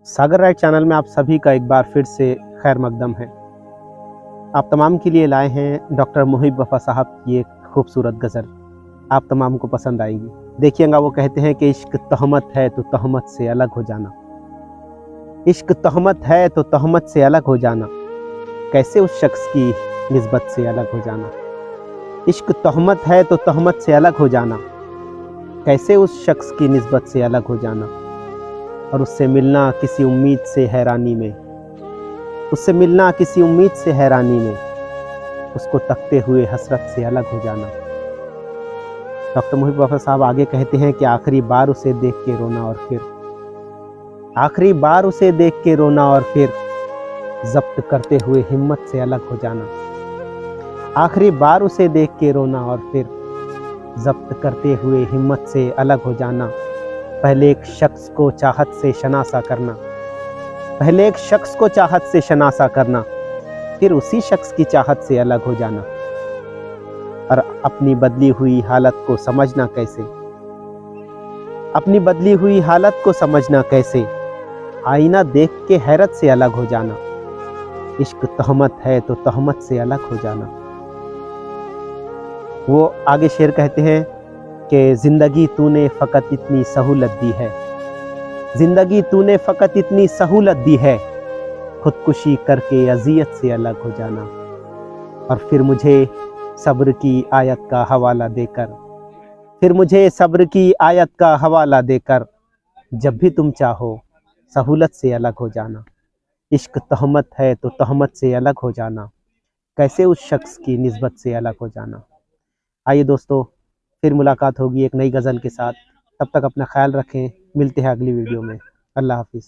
सागर right channel में आप सभी का एक बार फिर से खैर मकदम है। आप तमाम के लिए लाए हैं डॉक्टर मुहिब वफा साहब की एक खूबसूरत गज़ल, आप तमाम को पसंद आएगी। देखिएगा, वो कहते हैं कि इश्क तहमत है तो तहमत से अलग हो जाना, इश्क तहमत है तो तहमत से अलग हो जाना, कैसे उस शख्स की निस्बत से अलग हो जाना। इश्क तहमत है तो तहमत से अलग हो जाना, कैसे उस शख्स की निस्बत से अलग हो जाना। और उससे मिलना किसी उम्मीद से हैरानी में, उससे मिलना किसी उम्मीद से हैरानी में, उसको तकते हुए हसरत से अलग हो जाना। डॉक्टर मुहिब वफा साहब आगे कहते हैं कि आखिरी बार उसे देख के रोना और फिर, आखिरी बार उसे देख के रोना और फिर जब्त करते हुए हिम्मत से अलग हो जाना। आखिरी बार उसे देख के रोना और फिर जब्त करते हुए हिम्मत से अलग हो जाना। पहले एक शख्स को चाहत से शनासा करना, पहले एक शख्स को चाहत से शनासा करना, फिर उसी शख्स की चाहत से अलग हो जाना। और अपनी बदली हुई हालत को समझना कैसे, अपनी बदली हुई हालत को समझना कैसे, आईना देख के हैरत से अलग हो जाना। इश्क तहमत है तो तहमत से अलग हो जाना। वो आगे शेर कहते हैं कि जिंदगी तूने फ़कत इतनी सहूलत दी है, जिंदगी तूने फ़कत इतनी सहूलत दी है, खुदकुशी करके अज़ियत से अलग हो जाना। और फिर मुझे सब्र की आयत का हवाला देकर, फिर मुझे सब्र की आयत का हवाला देकर, जब भी तुम चाहो सहूलत से अलग हो जाना। इश्क तहमत है तो तहमत से अलग हो जाना, कैसे उस शख्स की निस्बत से अलग हो जाना। आइए दोस्तों, फिर मुलाकात होगी एक नई गज़ल के साथ। तब तक अपना ख्याल रखें, मिलते हैं अगली वीडियो में। अल्लाह हाफिज़।